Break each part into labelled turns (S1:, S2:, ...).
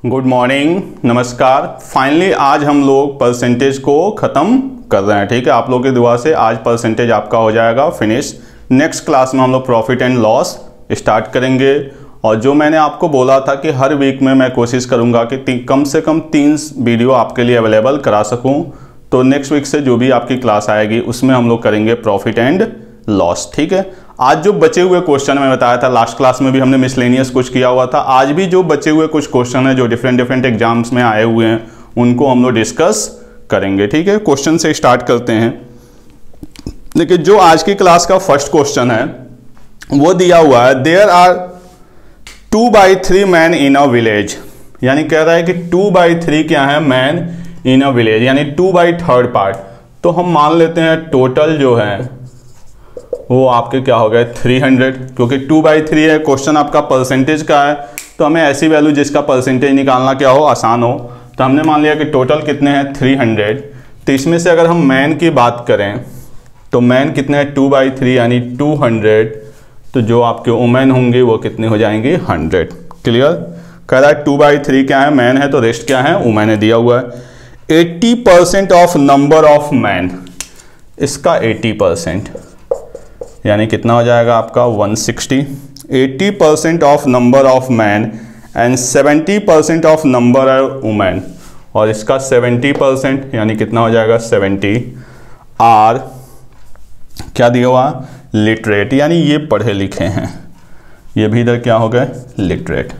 S1: Good morning, नमस्कार। Finally आज हम लोग परसेंटेज को ख़त्म कर रहे हैं। ठीक है, आप लोगों की दुआ से आज परसेंटेज आपका हो जाएगा फिनिश। नेक्स्ट क्लास में हम लोग प्रॉफिट एंड लॉस स्टार्ट करेंगे। और जो मैंने आपको बोला था कि हर वीक में मैं कोशिश करूंगा कि कम से कम 3 वीडियो आपके लिए अवेलेबल करा सकूं। तो नेक्स्ट वीक से जो भी आपकी क्लास आएगी उसमें हम लोग करेंगे प्रॉफिट एंड लॉस। ठीक है, आज जो बचे हुए क्वेश्चन मैं बताया था, लास्ट क्लास में भी हमने मिसलेनियस कुछ किया हुआ था। आज भी जो बचे हुए कुछ क्वेश्चन है जो डिफरेंट एग्जाम्स में आए हुए हैं उनको हम लोग डिस्कस करेंगे। ठीक है, क्वेश्चन से स्टार्ट करते हैं। देखिए, जो आज की क्लास का फर्स्ट क्वेश्चन है वो दिया हुआ है, there are 2/3 man in a village. यानी कह रहा है कि 2/3 क्या है, मैन इन अ विलेज, यानी 2/3 पार्ट। तो हम मान लेते हैं टोटल जो है वो आपके क्या हो गए 300, क्योंकि 2/3 है। क्वेश्चन आपका परसेंटेज का है तो हमें ऐसी वैल्यू जिसका परसेंटेज निकालना क्या हो, आसान हो। तो हमने मान लिया कि टोटल कितने हैं 300। तो इसमें से अगर हम मैन की बात करें तो मैन कितने हैं 2/3 यानी 200। तो जो आपके वुमेन होंगे वो कितने हो जाएंगे 100। क्लियर, कह रहा है 2/3 क्या है, मैन है, तो रेस्ट क्या है, वुमेन है, दिया हुआ है। 80% ऑफ नंबर ऑफ मैन, इसका 80% यानी कितना हो जाएगा आपका 160। 80% of number of man and 70% of number of women, और इसका 70% यानी कितना हो जाएगा 70 आर क्या दिया हुआ लिटरेट, यानी ये पढ़े लिखे हैं। ये भी इधर क्या हो गए लिटरेट।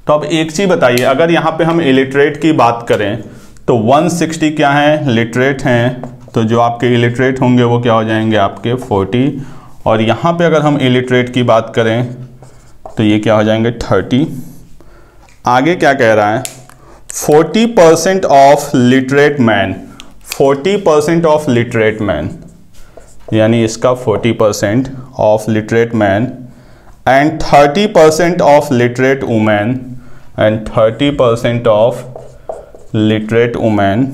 S1: तो अब एक चीज बताइए, अगर यहाँ पे हम इलिटरेट की बात करें तो 160 क्या है लिटरेट हैं, तो जो आपके इलिटरेट होंगे वो क्या हो जाएंगे आपके 40। और यहाँ पे अगर हम इलिटरेट की बात करें तो ये क्या हो जाएंगे 30। आगे क्या कह रहा है 40% of literate man, 40% of literate man, यानी इसका 40% of literate man and 30% of literate women and 30% of literate women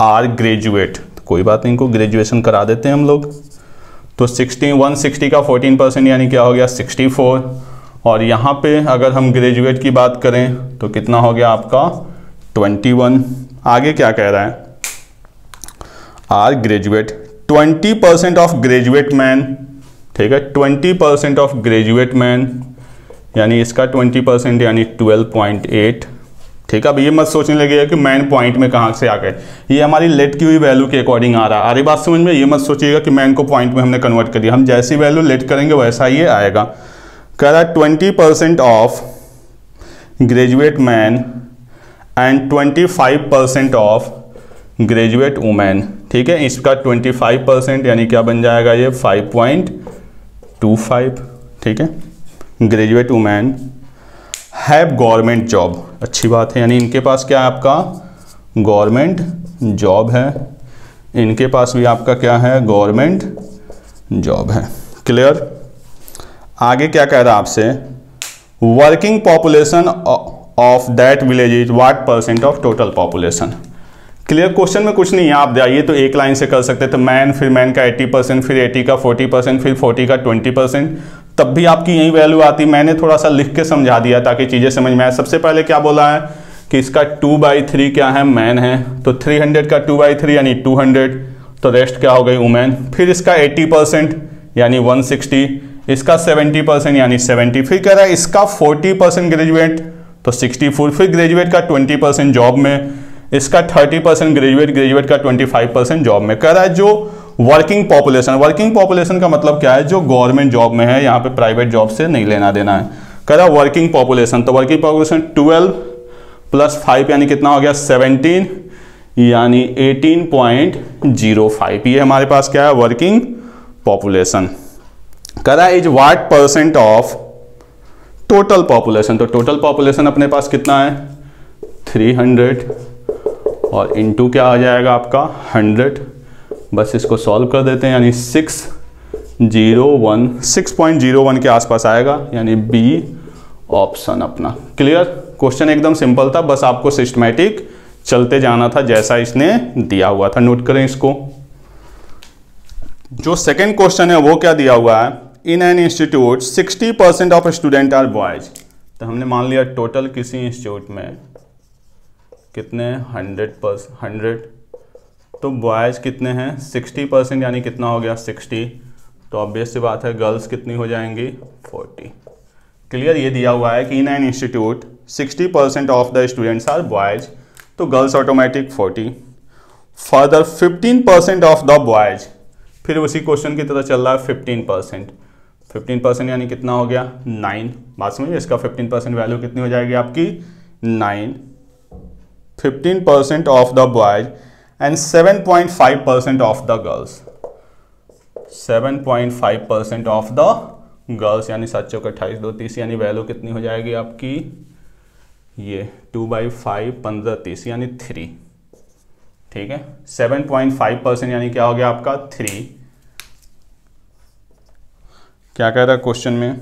S1: are graduate. कोई बात नहीं, इनको ग्रेजुएशन करा देते हैं हम लोग। तो 160 का 14% यानी क्या हो गया 64। और यहाँ पे अगर हम ग्रेजुएट की बात करें तो कितना हो गया आपका 21। आगे क्या कह रहा है are graduate 20% of graduate man. ठीक है, 20% ऑफ ग्रेजुएट मैन यानी इसका 20% यानी 12.8। ठीक है, अब ये मत सोचने लगे कि मैन पॉइंट में कहाँ से आ गए, ये हमारी लेट की हुई वैल्यू के अकॉर्डिंग आ रहा है। अरे बात समझ में, ये मत सोचिएगा कि मैन को पॉइंट में हमने कन्वर्ट कर दिया, हम जैसी वैल्यू लेट करेंगे वैसा ये आएगा। कह रहा है 20% of graduate man and 25% of graduate women. ठीक है, इसका 25% यानी क्या बन जाएगा ये 5.25। ठीक है, graduate women have government job, अच्छी बात है, यानी इनके पास क्या है आपका गवर्नमेंट जॉब है, इनके पास भी आपका क्या है गवर्नमेंट जॉब है। क्लियर, आगे क्या कह रहा है आपसे working population of that village is what % of total population. Clear, question में कुछ नहीं है, आप जाइए तो एक लाइन से कर सकते थे, मैन, फिर मैन का 80%, फिर 80 का 40%, फिर 40 का 20%, तब भी आपकी यही वैल्यू आती। मैंने थोड़ा सा लिख के समझा दिया ताकि चीज़ें समझ में आए। सबसे पहले क्या बोला है कि इसका 2/3 क्या है मैन है, तो 300 का 2/3 यानी 200, तो रेस्ट क्या हो गई वुमेन। फिर इसका 80% यानी 160, इसका 70% यानी 70, फिर कह रहा है इसका 40% ग्रेजुएट तो 64, फिर ग्रेजुएट का 20% जॉब में, इसका 30% ग्रेजुएट का 25% जॉब में। कह रहा है जो वर्किंग पॉपुलेशन का मतलब क्या है, जो गवर्नमेंट जॉब में है, यहाँ पे प्राइवेट जॉब से नहीं लेना देना है। कह रहा है वर्किंग पॉपुलेशन, तो वर्किंग पॉपुलेशन 12 + 5 यानी कितना हो गया 17 यानी 18.05। ये हमारे पास क्या है वर्किंग पॉपुलेशन। कह रहा है is what % of total population, तो टोटल पॉपुलेशन अपने पास कितना है 300 और इनटू क्या आ जाएगा आपका 100। बस इसको सॉल्व कर देते हैं, यानी 6.01 के आसपास आएगा, यानी बी ऑप्शन अपना। क्लियर, क्वेश्चन एकदम सिंपल था, बस आपको सिस्टमैटिक चलते जाना था जैसा इसने दिया हुआ था। नोट करें इसको। जो सेकंड क्वेश्चन है वो क्या दिया हुआ है, in an institute 60% of student are boys. तो हमने मान लिया टोटल किसी इंस्टीट्यूट में कितने 100%, तो बॉयज़ कितने हैं 60%, यानी कितना हो गया 60। तो ऑब्वियस सी बात है गर्ल्स कितनी हो जाएंगी 40। क्लियर, ये दिया हुआ है कि in an institute 60% of the students are boys, तो girls automatic 40। Further 15% of the boys, फिर उसी क्वेश्चन की तरह चल रहा है 15% यानी कितना हो गया 9। बात समझिए, इसका 15% वैल्यू कितनी हो जाएगी आपकी 9। 15% of the boys and 7.5% of the girls. 7.5% of the girls, यानी 7 चौक 28 2 30, यानी वैल्यू कितनी हो जाएगी आपकी ये 2/5 15 30 यानी 3। ठीक है, 7.5% यानी क्या हो गया आपका 3। क्या कह रहा है क्वेश्चन में,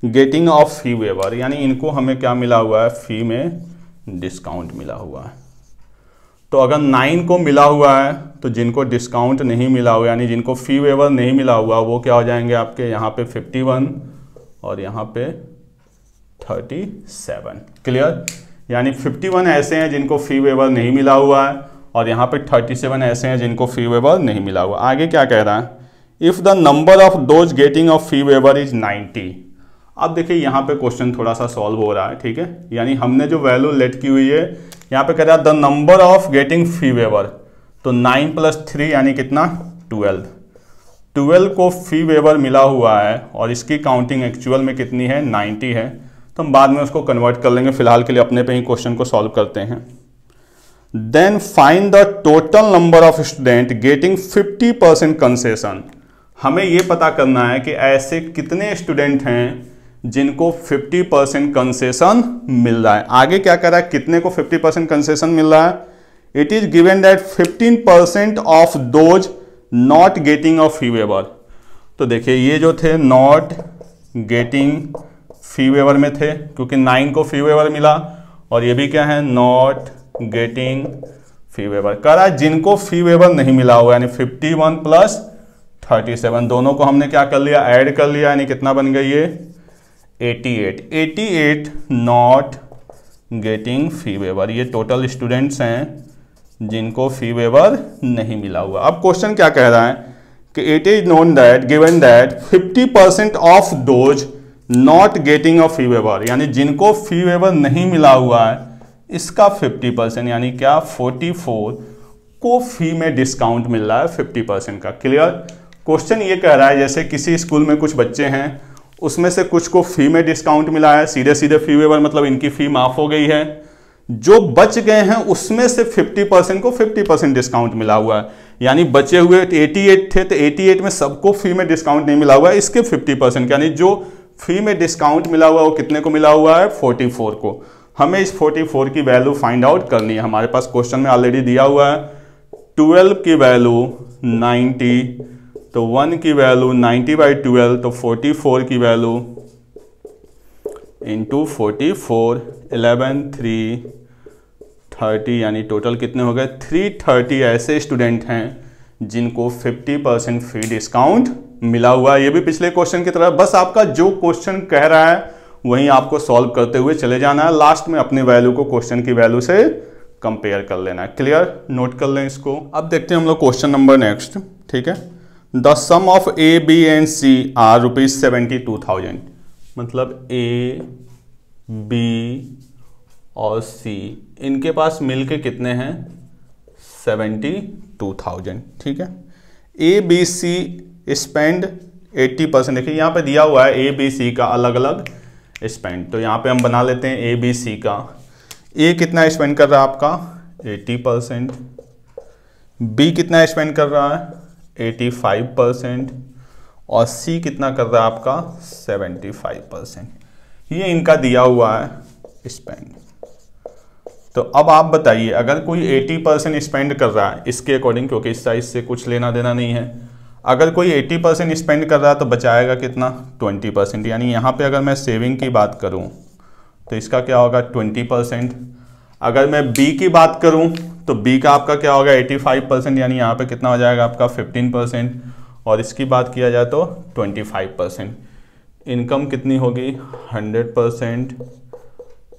S1: गेटिंग ऑफ फी वेवर, यानी इनको हमें क्या मिला हुआ है, फी में डिस्काउंट मिला हुआ है। तो अगर 9 को मिला हुआ है तो जिनको डिस्काउंट नहीं मिला हुआ, यानी जिनको फी वेवर नहीं मिला हुआ, वो क्या हो जाएंगे आपके यहाँ पे 51 और यहाँ पे 37। क्लियर, यानी 51 ऐसे हैं जिनको फी वेवर नहीं मिला हुआ है और यहाँ पे 37 ऐसे हैं जिनको फी वेवर नहीं मिला हुआ। आगे क्या कह रहा है, if the number of those getting of fee waiver is 90। अब देखिए यहाँ पे क्वेश्चन थोड़ा सा सॉल्व हो रहा है। ठीक है, यानी हमने जो वैल्यू लेट की हुई है, यहाँ पे कह रहा है the number of getting fee waiver, तो 9 + 3 यानी कितना 12। 12 को फी वेवर मिला हुआ है और इसकी काउंटिंग एक्चुअल में कितनी है 90 है, तो हम बाद में उसको कन्वर्ट कर लेंगे। फिलहाल के लिए अपने पे ही क्वेश्चन को सॉल्व करते हैं। Then find the total number of student getting 50% concession. हमें ये पता करना है कि ऐसे कितने स्टूडेंट हैं जिनको 50% कंसेशन मिल रहा है। आगे क्या कर रहा है, कितने को 50% कंसेशन मिल रहा है, it is given that 15% of those not getting of fee waiver. तो देखिए ये जो थे नॉट गेटिंग फी वेवर में थे, क्योंकि 9 को फी वेवर मिला, और ये भी क्या है नॉट गेटिंग फी वेवर। कह रहा है जिनको फी वेवर नहीं मिला हुआ, यानी 51 + 37, दोनों को हमने क्या कर लिया, ऐड कर लिया, यानी कितना बन गई ये 88 नॉट गेटिंग फी वेवर। ये टोटल स्टूडेंट्स हैं जिनको फी वेवर नहीं मिला हुआ। अब क्वेश्चन क्या कह रहा है कि it is known that given that 50% of those not getting of fee waiver, यानी जिनको फी वेवर नहीं मिला हुआ है, इसका 50% यानी क्या 44 को फी में डिस्काउंट मिल रहा है 50% का। क्लियर, क्वेश्चन ये कह रहा है जैसे किसी स्कूल में कुछ बच्चे हैं, उसमें से कुछ को फी में डिस्काउंट मिला है, सीधे सीधे फी वेवर मतलब इनकी फी माफ हो गई है। जो बच गए हैं उसमें से 50% को 50% डिस्काउंट मिला हुआ है, यानी बचे हुए 88 थे, तो 88 में सबको फी में डिस्काउंट नहीं मिला हुआ है, इसके 50%, यानी जो फी में डिस्काउंट मिला हुआ है वो कितने को मिला हुआ है 44 को। हमें इस 44 की वैल्यू फाइंड आउट करनी है। हमारे पास क्वेश्चन में ऑलरेडी दिया हुआ है 12 की वैल्यू 90, तो 1 की वैल्यू 90/12, तो 44 की वैल्यू इंटू 44, 11 3 30, यानी टोटल कितने हो गए 330 ऐसे स्टूडेंट हैं जिनको 50% फी डिस्काउंट मिला हुआ है। ये भी पिछले क्वेश्चन की तरह, बस आपका जो क्वेश्चन कह रहा है वहीं आपको सॉल्व करते हुए चले जाना है। लास्ट में अपनी वैल्यू को क्वेश्चन की वैल्यू से कंपेयर कर लेना है। क्लियर, नोट कर लें इसको। अब देखते हैं हम लोग क्वेश्चन नंबर नेक्स्ट। ठीक है, the sum of A B and C are ₹72,000, मतलब ए बी और सी इनके पास मिलके कितने हैं 72,000। ठीक है, ए बी सी स्पेंड 80%। देखिए यहाँ पे दिया हुआ है ए बी सी का अलग अलग स्पेंड, तो यहाँ पे हम बना लेते हैं ए बी सी का। ए कितना स्पेंड कर रहा है आपका 80%, बी कितना स्पेंड कर रहा है 85%, और सी कितना कर रहा है आपका 75%। ये इनका दिया हुआ है स्पेंड। तो अब आप बताइए, अगर कोई 80% स्पेंड कर रहा है इसके अकॉर्डिंग, क्योंकि इस साइज से कुछ लेना देना नहीं है, अगर कोई 80% स्पेंड कर रहा है तो बचाएगा कितना 20%, यानी यहाँ पे अगर मैं सेविंग की बात करूँ तो इसका क्या होगा 20%। अगर मैं बी की बात करूँ तो बी का आपका क्या होगा 85%, यानी यहाँ पे कितना हो जाएगा आपका 15%, और इसकी बात किया जाए तो 25%। इनकम कितनी होगी 100%,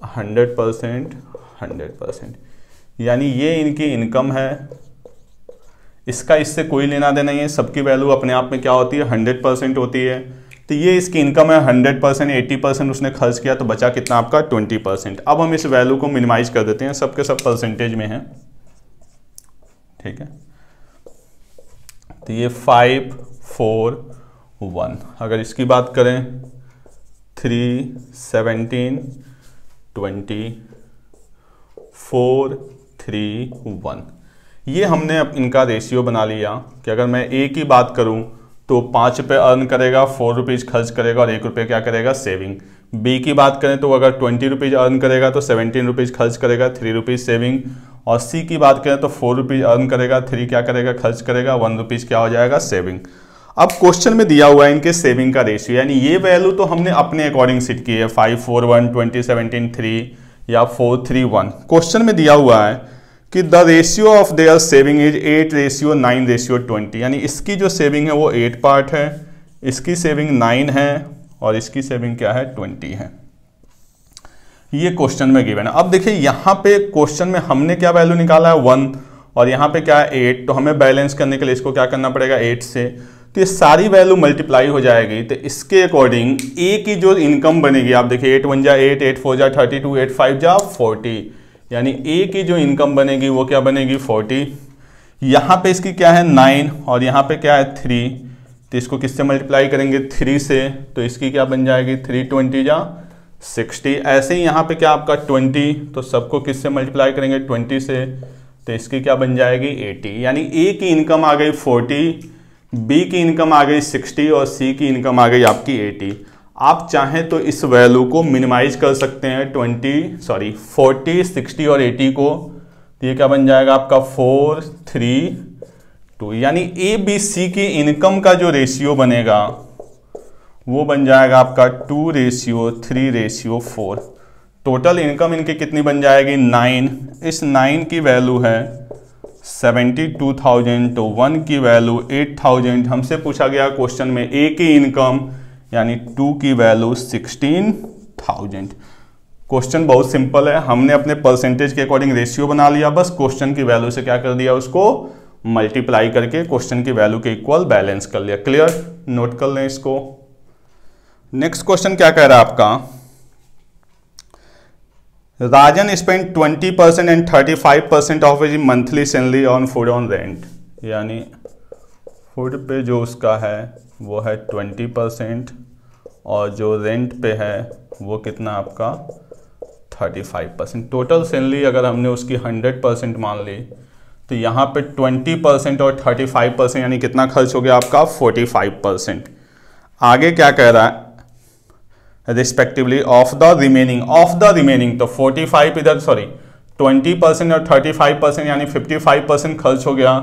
S1: 100%, 100%, यानी ये इनकी इनकम है, इसका इससे कोई लेना देना नहीं है, सबकी वैल्यू अपने आप में क्या होती है 100% होती है। तो ये इसकी इनकम है 100%, 80% उसने खर्च किया तो बचा कितना आपका 20%। अब हम इस वैल्यू को मिनिमाइज कर देते हैं, सबके सब परसेंटेज में है, ठीक है। तो ये 5, 4, 1, अगर इसकी बात करें 3, 17, 20, 4, 3, 1, ये हमने अब इनका रेशियो बना लिया कि अगर मैं ए की बात करूं तो 5 रुपये अर्न करेगा, 4 रुपीज़ खर्च करेगा और 1 रुपये क्या करेगा सेविंग। बी की बात करें तो अगर 20 रुपीज़ अर्न करेगा तो 17 रुपीज़ खर्च करेगा, 3 रुपीज़ सेविंग। और सी की बात करें तो 4 रुपीज़ अर्न करेगा, 3 क्या करेगा खर्च करेगा, 1 रुपीज़ क्या हो जाएगा सेविंग। अब क्वेश्चन में दिया हुआ है इनके सेविंग का रेशियो, यानी ये वैल्यू तो हमने अपने अकॉर्डिंग सेट की है 5, 4, 1, 20, 17, 3 या 4, 3, 1। क्वेश्चन में दिया हुआ है कि the ratio of their saving is 8:9:20, यानी इसकी जो सेविंग है वो 8 पार्ट है, इसकी सेविंग 9 है और इसकी सेविंग क्या है 20 है। ये क्वेश्चन में गिवन है। अब देखिए यहाँ पे क्वेश्चन में हमने क्या वैल्यू निकाला है 1 और यहाँ पे क्या है 8, तो हमें बैलेंस करने के लिए इसको क्या करना पड़ेगा 8 से, तो ये सारी वैल्यू मल्टीप्लाई हो जाएगी। तो इसके अकॉर्डिंग ए की जो इनकम बनेगी, आप देखिए 8 1 जा 8, 8 4 जा 32, 8 5 जा 40, यानी ए की जो इनकम बनेगी वो क्या बनेगी 40। यहाँ पे इसकी क्या है 9 और यहाँ पे क्या है 3, तो इसको किससे मल्टीप्लाई करेंगे 3 से, तो इसकी क्या बन जाएगी 3 20 जा 60। ऐसे ही यहाँ पे क्या आपका 20, तो सबको किससे मल्टीप्लाई करेंगे 20 से, तो इसकी क्या बन जाएगी 80। यानी ए की इनकम आ गई 40, बी की इनकम आ गई 60 और सी की इनकम आ गई आपकी 80। आप चाहें तो इस वैल्यू को मिनिमाइज कर सकते हैं 40, 60 और 80 को, तो ये क्या बन जाएगा आपका 4, 3, 2, यानी ए बी सी की इनकम का जो रेशियो बनेगा वो बन जाएगा आपका 2:3:4। टोटल इनकम इनकी कितनी बन जाएगी 9, इस 9 की वैल्यू है 72,000, तो 1 की वैल्यू 8,000। हमसे पूछा गया क्वेश्चन में ए की इनकम यानी 2 की वैल्यू 16,000। क्वेश्चन बहुत सिंपल है, हमने अपने परसेंटेज के अकॉर्डिंग रेशियो बना लिया, बस क्वेश्चन की वैल्यू से क्या कर दिया उसको मल्टीप्लाई करके क्वेश्चन की वैल्यू के इक्वल बैलेंस कर लिया। क्लियर, नोट कर लें इसको। नेक्स्ट क्वेश्चन क्या कह रहा है आपका, Rajan spend 20% and 35% of his monthly salary on food on rent, यानी फूड पे जो उसका है वो है 20% और जो रेंट पे है वो कितना आपका 35%। टोटल सैलरी अगर हमने उसकी 100% मान ली तो यहाँ पे 20% और 35% यानी कितना खर्च हो गया आपका 45%। आगे क्या कह रहा है रिस्पेक्टिवली ऑफ द रिमेनिंग, तो 45 इधर 20% और 35% यानी 55% खर्च हो गया,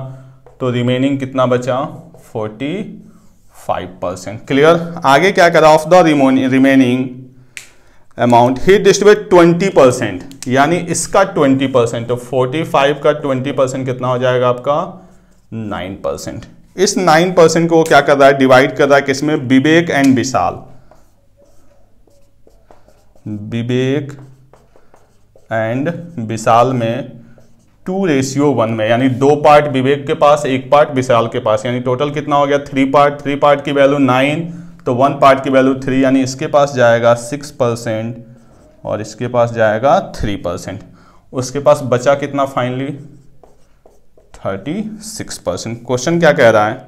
S1: तो रिमेनिंग कितना बचा 45%। क्लियर। आगे क्या करा of the remaining amount he distribute 20%, यानी इसका 20%, तो 45 का 20% कितना हो जाएगा आपका 9%। इस 9% को वो क्या कर रहा है डिवाइड कर रहा है किसमें विवेक एंड विशाल, विवेक एंड विशाल में 2:1 में, यानी 2 पार्ट विवेक के पास 1 पार्ट विशाल के पास, यानी टोटल कितना हो गया 3 पार्ट की वैल्यू 9 तो 1 पार्ट की वैल्यू 3, यानी इसके पास जाएगा 6% और इसके पास जाएगा 3%। उसके पास बचा कितना फाइनली 36%। क्वेश्चन क्या कह रहा है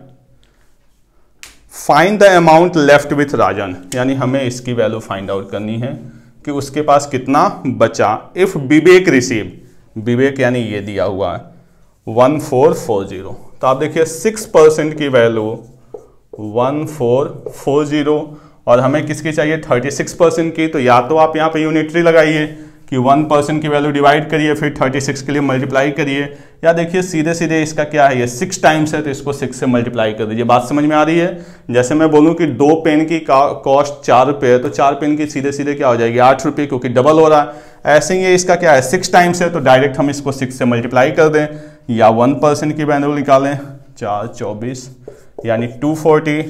S1: find the amount left with Rajan, यानी हमें इसकी वैल्यू फाइंड आउट करनी है कि उसके पास कितना बचा। इफ विवेक रिसीव, विवेक यानी ये दिया हुआ है 1440, तो आप देखिए 6% की वैल्यू 1440 और हमें किसकी चाहिए 36% की, तो या तो आप यहाँ पे यूनिटरी लगाइए कि 1% की वैल्यू डिवाइड करिए फिर 36 के लिए मल्टीप्लाई करिए, या देखिए सीधे सीधे इसका क्या है ये 6 टाइम्स है तो इसको 6 से मल्टीप्लाई कर दीजिए। बात समझ में आ रही है। जैसे मैं बोलूँ कि 2 पेन की कॉस्ट 4 रुपये है तो 4 पेन की सीधे सीधे क्या हो जाएगी 8 रुपये, क्योंकि डबल हो रहा है। ऐसे ही इसका क्या है 6 टाइम्स है तो डायरेक्ट हम इसको 6 से मल्टीप्लाई कर दें, या 1% की वैल्यू निकालें 4 24 यानी 240,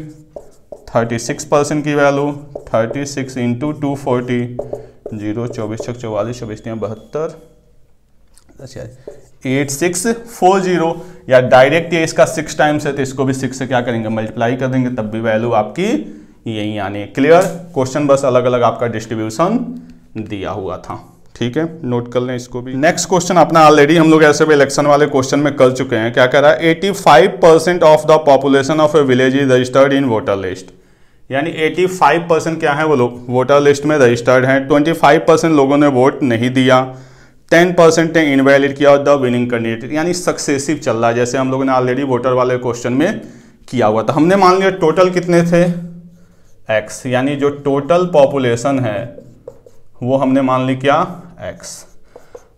S1: 36% की वैल्यू 36 इंटू 240, 0 24 छक 44 26 72, 8640, या डायरेक्ट ये इसका 6 टाइम्स है तो इसको भी 6 से क्या करेंगे, मल्टीप्लाई कर देंगे, तब भी वैल्यू आपकी यही आनी है। क्लियर? क्वेश्चन बस अलग अलग आपका डिस्ट्रीब्यूशन दिया हुआ था, ठीक है, नोट कर लें इसको भी। नेक्स्ट क्वेश्चन अपना ऑलरेडी हम लोग ऐसे भी इलेक्शन वाले क्वेश्चन में कर चुके हैं। क्या कह रहा है, 85% of the population of A village is registered in voter list, यानी 85% क्या है वो लोग वोटर लिस्ट में रजिस्टर्ड हैं, 25% लोगों ने वोट नहीं दिया, 10% ने इनवैलिड किया और द विनिंग कैंडिडेट, यानी सक्सेसिव चल रहा है, जैसे हम लोगों ने ऑलरेडी वोटर वाले क्वेश्चन में किया हुआ था। हमने मान लिया टोटल कितने थे, x, यानी जो टोटल पॉपुलेशन है वो हमने मान ली क्या, x।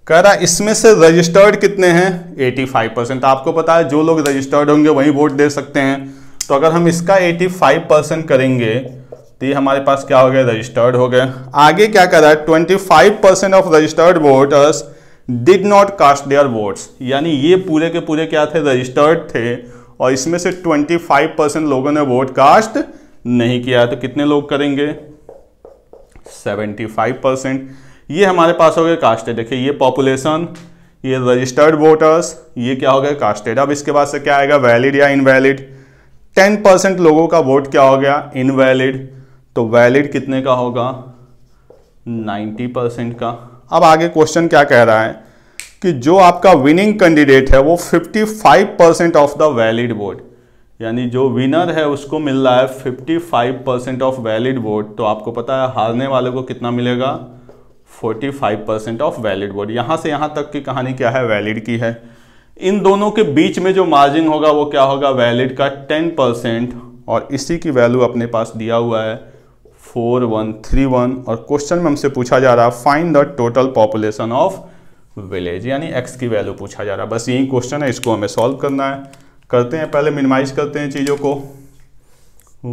S1: कह रहा इसमें से रजिस्टर्ड कितने हैं, 85%। आपको पता है जो लोग रजिस्टर्ड होंगे वही वोट दे सकते हैं, तो अगर हम इसका 85% करेंगे तो ये हमारे पास क्या हो गया, रजिस्टर्ड हो गए। आगे क्या कर रहा है, 25% of registered voters did not cast their votes, यानी ये पूरे के पूरे क्या थे, रजिस्टर्ड थे, और इसमें से 25% लोगों ने वोट कास्ट नहीं किया, तो कितने लोग करेंगे, 75%। ये हमारे पास हो गए कास्टेड। देखिए ये पॉपुलेशन, ये रजिस्टर्ड वोटर्स, ये क्या हो गया, कास्टेड। अब इसके बाद से क्या आएगा, वैलिड या इनवैलिड। 10% लोगों का वोट क्या हो गया, इनवैलिड, तो वैलिड कितने का होगा, 90% का। अब आगे क्वेश्चन क्या कह रहा है कि जो आपका विनिंग कैंडिडेट है वो 55% ऑफ द वैलिड वोट, यानी जो विनर है उसको मिल रहा है 55% ऑफ वैलिड वोट, तो आपको पता है हारने वाले को कितना मिलेगा, 45% ऑफ वैलिड वोट। यहां से यहां तक की कहानी क्या है, वैलिड की है। इन दोनों के बीच में जो मार्जिन होगा वो क्या होगा, वैलिड का 10%, और इसी की वैल्यू अपने पास दिया हुआ है 4131, और क्वेश्चन में हमसे पूछा जा रहा है find the total population of village, यानी x की वैल्यू पूछा जा रहा है। बस यही क्वेश्चन है, इसको हमें सॉल्व करना है। करते हैं, पहले मिनिमाइज करते हैं चीजों को,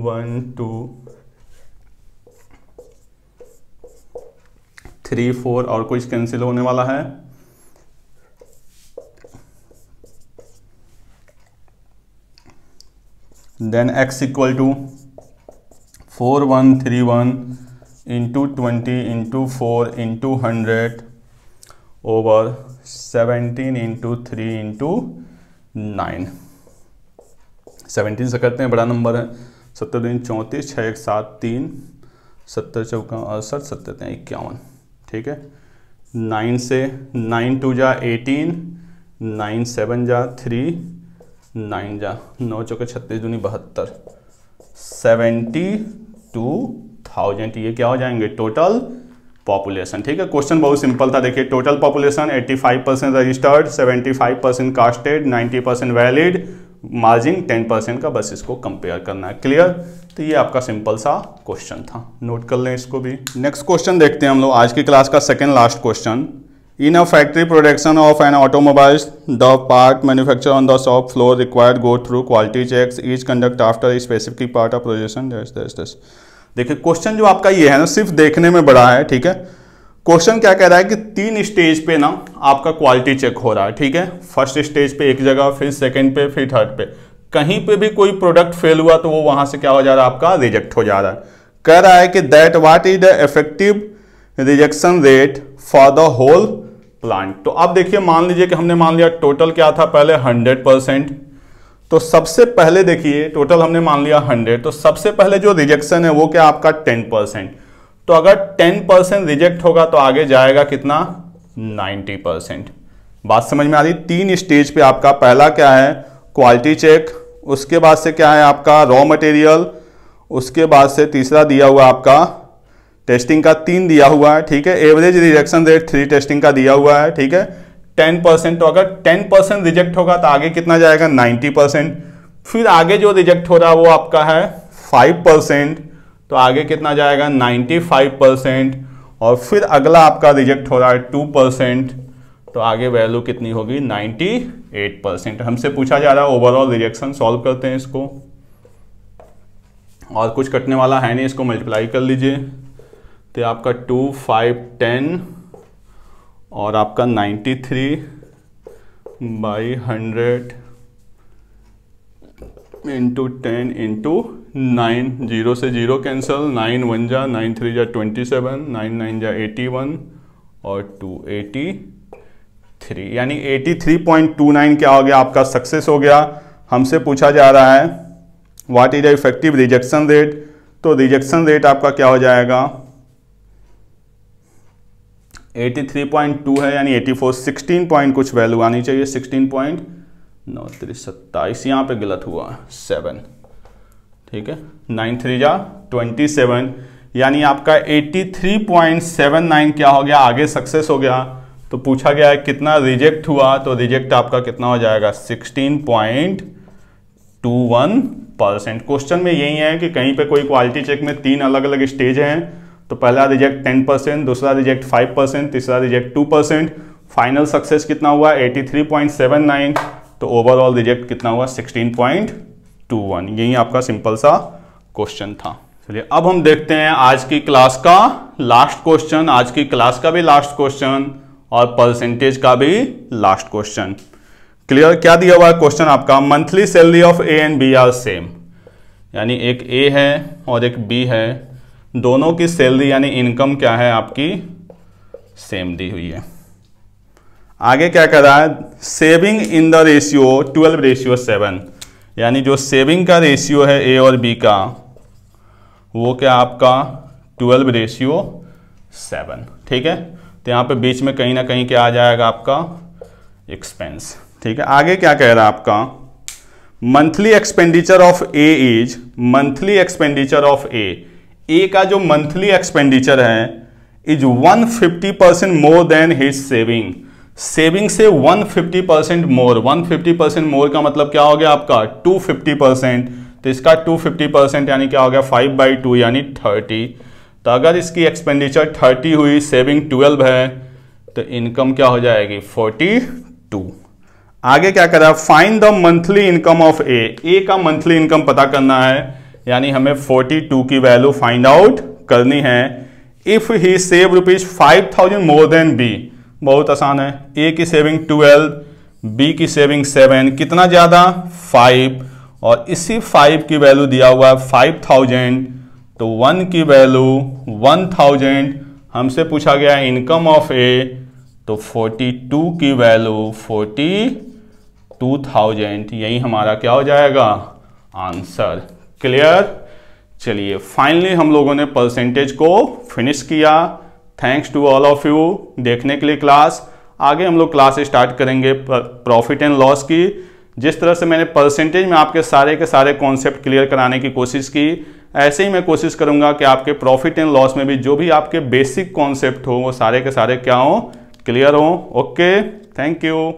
S1: 1 2 3 4 और कुछ कैंसिल होने वाला है, then x equal to 4131 into 20 into 4 into 100 over 17 into 3 into 9। 17 से करते हैं, बड़ा नंबर है, 7 दिन 34, 6 1 7 3, 70 चौका 68, 70 51, ठीक है। 9 से 9 2 जा 18, 9 7 जा 3, 9 जा 9 चौका 36 दूनी 72, 72,000, ये क्या हो जाएंगे, टोटल पॉपुलेशन, ठीक है। क्वेश्चन बहुत सिंपल था। देखिए total population 85% registered, 75% casted, 90% valid, margin 10% का, बस इसको कंपेयर करना है। क्लियर? तो ये आपका सिंपल सा क्वेश्चन था, नोट कर लें इसको भी। नेक्स्ट क्वेश्चन देखते हैं हम लोग, आज की क्लास का second last question. In a factory production of an automobiles the part manufacture on the shop floor required go through quality checks each conduct after specific part of production. देखिए question जो आपका ये है ना, सिर्फ देखने में बड़ा है, ठीक है। क्वेश्चन क्या कह रहा है कि 3 स्टेज पे ना आपका क्वालिटी चेक हो रहा है, ठीक है। फर्स्ट स्टेज पे एक जगह, फिर सेकंड पे, फिर थर्ड पे। कहीं पे भी कोई प्रोडक्ट फेल हुआ तो वो वहां से क्या हो जा रहा है, आपका रिजेक्ट हो जा रहा है। कह रहा है कि that what is the effective rejection rate for the whole plant. तो अब देखिए, मान लीजिए कि हमने मान लिया टोटल क्या था पहले 100%, तो सबसे पहले देखिए टोटल हमने मान लिया 100, तो सबसे पहले जो रिजेक्शन है वो क्या आपका 10%। तो अगर 10% रिजेक्ट होगा तो आगे जाएगा कितना, 90%। बात समझ में आ रही? 3 स्टेज पे आपका पहला क्या है, क्वालिटी चेक, उसके बाद से क्या है आपका रॉ मटेरियल, उसके बाद से तीसरा दिया हुआ आपका टेस्टिंग का 3 दिया हुआ है, ठीक है। एवरेज रिजेक्शन रेट 3 टेस्टिंग का दिया हुआ है, ठीक है। 10%, तो अगर 10% रिजेक्ट होगा तो आगे कितना जाएगा, 90%। फिर आगे जो रिजेक्ट हो रहा है वो आपका है 5%, तो आगे कितना जाएगा, 95%। और फिर अगला आपका रिजेक्ट हो रहा है 2%, तो आगे वैल्यू कितनी होगी, 98%। हमसे पूछा जा रहा है ओवरऑल रिजेक्शन। सॉल्व करते हैं इसको, और कुछ कटने वाला है नहीं, इसको मल्टीप्लाई कर लीजिए। तो आपका 2 5 10 और आपका 93/100 इंटू 10 इंटू 9, 0 से 0 कैंसिल, 9 1 जा, 9 3 जा 27, 9 9 जा 81 और 283, यानी 83.29 क्या हो गया आपका, सक्सेस हो गया। हमसे पूछा जा रहा है what is the effective rejection rate, तो रिजेक्शन रेट आपका क्या हो जाएगा, 83.2 है यानी 84, 16 पॉइंट कुछ वैल्यू आनी चाहिए, 16.927, यहाँ पे गलत हुआ 7, ठीक है, 9 3 जा 27, यानी आपका 83.79 क्या हो गया, आगे सक्सेस हो गया। तो पूछा गया है कितना रिजेक्ट हुआ, तो रिजेक्ट आपका कितना हो जाएगा, 16.21%। क्वेश्चन में यही है कि कहीं पे कोई क्वालिटी चेक में 3 अलग अलग स्टेज हैं, तो पहला रिजेक्ट 10%, दूसरा रिजेक्ट 5%, तीसरा रिजेक्ट 2%, फाइनल सक्सेस कितना हुआ 83.79, तो ओवरऑल रिजेक्ट कितना हुआ 16.21। यही आपका सिंपल सा क्वेश्चन था। चलिए अब हम देखते हैं आज की क्लास का लास्ट क्वेश्चन, आज की क्लास का भी लास्ट क्वेश्चन और परसेंटेज का भी लास्ट क्वेश्चन। क्लियर, क्या दिया हुआ है क्वेश्चन आपका, monthly salary of A and B are same, यानी एक ए है और एक बी है, दोनों की सैलरी यानी इनकम क्या है आपकी, सेम दी हुई है। आगे क्या कर रहा है, सेविंग इन द रेशियो 12:7, यानी जो सेविंग का रेशियो है ए और बी का वो क्या आपका 12:7, ठीक है। तो यहाँ पे बीच में कहीं ना कहीं क्या आ जाएगा आपका एक्सपेंस, ठीक है। आगे क्या कह रहा है आपका, monthly expenditure of A is, monthly expenditure of A का जो मंथली एक्सपेंडिचर है is 150% more than his saving, saving से 150% मोर, 150% मोर का मतलब क्या हो गया आपका 250%, तो इसका 250% यानी क्या हो गया 5/2 यानी 30। तो अगर इसकी एक्सपेंडिचर 30 हुई, सेविंग 12 है, तो इनकम क्या हो जाएगी 42। आगे क्या करा, find the monthly income of A का मंथली इनकम पता करना है, यानी हमें 42 की वैल्यू फाइंड आउट करनी है। If he save ₹5,000 more than B, बहुत आसान है, ए की सेविंग 12, बी की सेविंग 7, कितना ज्यादा 5, और इसी 5 की वैल्यू दिया हुआ है 5,000, तो 1 की वैल्यू 1,000, हमसे पूछा गया इनकम ऑफ ए, तो 42 की वैल्यू 42,000, यही हमारा क्या हो जाएगा आंसर। क्लियर, चलिए फाइनली हम लोगों ने परसेंटेज को फिनिश किया। Thanks to all of you देखने के लिए क्लास। आगे हम लोग क्लास स्टार्ट करेंगे प्रॉफिट एंड लॉस की। जिस तरह से मैंने परसेंटेज में आपके सारे के सारे कॉन्सेप्ट क्लियर कराने की कोशिश की, ऐसे ही मैं कोशिश करूंगा कि आपके प्रॉफिट एंड लॉस में भी जो भी आपके बेसिक कॉन्सेप्ट हो वो सारे के सारे क्या हो, क्लियर हो। Okay, thank you.